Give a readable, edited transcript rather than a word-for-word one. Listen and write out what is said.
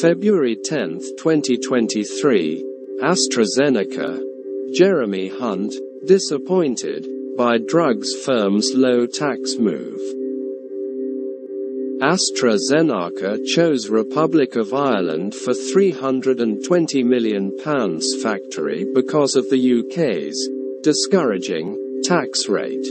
February 10, 2023, AstraZeneca. Jeremy Hunt, disappointed by drugs firm's low tax move. AstraZeneca chose Republic of Ireland for £320 million factory because of the UK's discouraging tax rate.